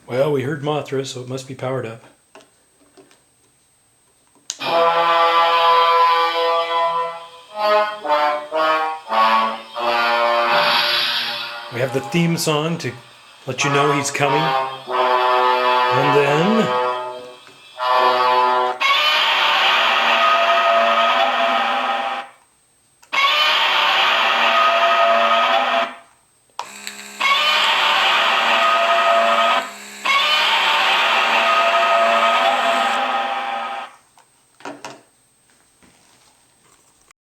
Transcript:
Well, we heard Mothra, so it must be powered up. We have the theme song to let you know he's coming. And then